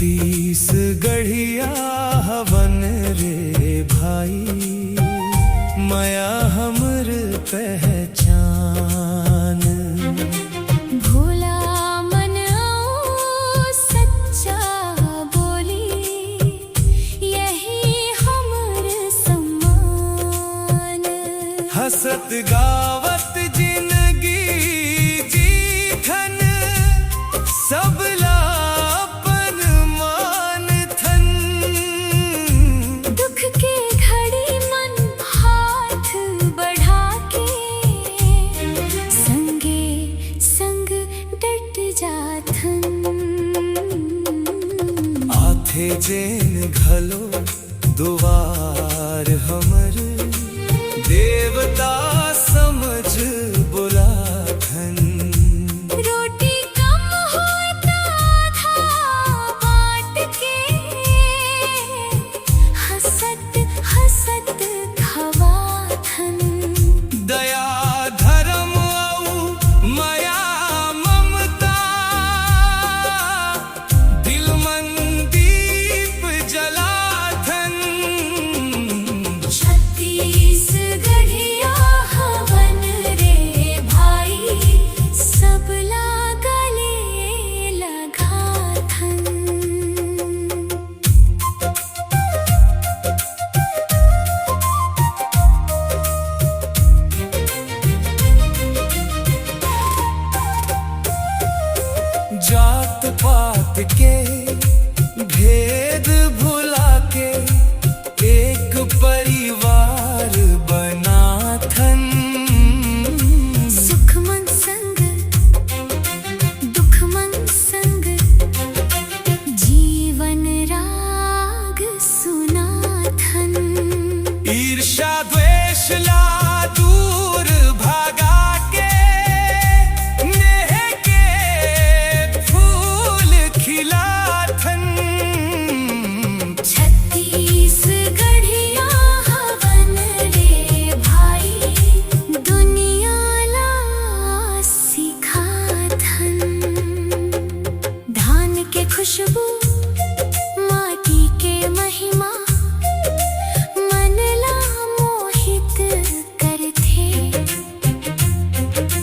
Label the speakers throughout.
Speaker 1: छत्तीसगढ़िया हवन रे भाई, माया हमर पहचान।
Speaker 2: भोला मन सच्चा बोली, यही हमर सम्मान।
Speaker 1: हसत गावत जिंदगी जीठन, सबला अपन मान थन।
Speaker 2: दुख के घड़ी मन हाथ बढ़ा के, संगे संग डट जाथन।
Speaker 1: आथे जेन घलो दुआर हमर, देवता समझ बुलाथन।
Speaker 2: रोटी कम होता था बाँट के, हसत हसत खवाथन।
Speaker 1: दया धर्म औ माया ममता, दिल मन दीप जलाथन।
Speaker 2: छत्तीसगढ़िया हवन रे भाई, सबला गले लगाथन।
Speaker 1: जात पात के भेद भुला के, एक परिवार बनाथन।
Speaker 2: सुख मन संग दुख मन संग, जीवन राग सुनाथन।
Speaker 1: ईर्ष्या द्वेष ला दूर भागा के, नेह के फूल खिलाथन।
Speaker 2: छत्तीसगढ़िया हवन रे भाई, दुनिया ला सिखाथन। धान के खुशबू माटी के महिमा, मन ला मोहित करथे।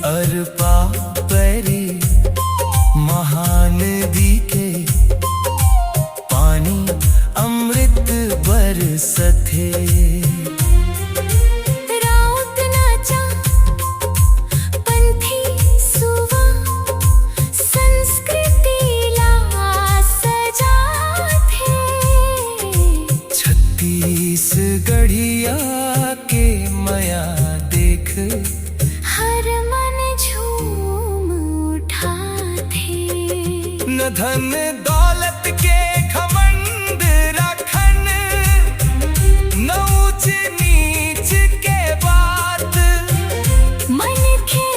Speaker 1: अरपा परी महानदी के, पानी अमृत बरसथे।
Speaker 2: राउत नाचा पंथी सुवा, संस्कृति ला सजाथे।
Speaker 1: छत्तीसगढ़िया के माया देख,
Speaker 2: हर मन झूम उठाथे।
Speaker 1: न धन दौलत के घमंड रखन, न ऊंच नीच के बात।
Speaker 2: मन के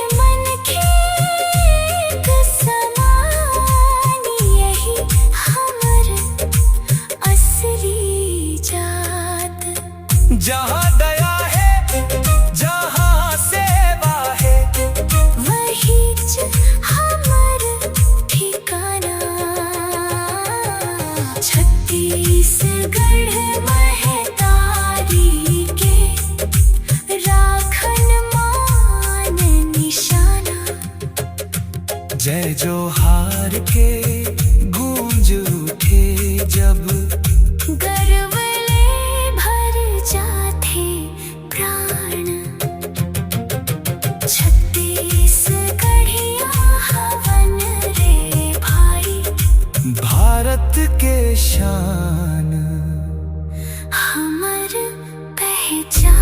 Speaker 2: एक समान, यही हमर असली जात।
Speaker 1: जहाँ दया है, जहाँ सेवा है,
Speaker 2: वही हमर ठिकाना। छत्तीसगढ़ महतारी के, राखन मान निशाना।
Speaker 1: जय जोहार के गूंज उठे जब,
Speaker 2: गर्व ले भर जाथे प्राण। छत्तीसगढ़िया हवन रे भाई,
Speaker 1: भारत के शान।
Speaker 2: हमर पहचान।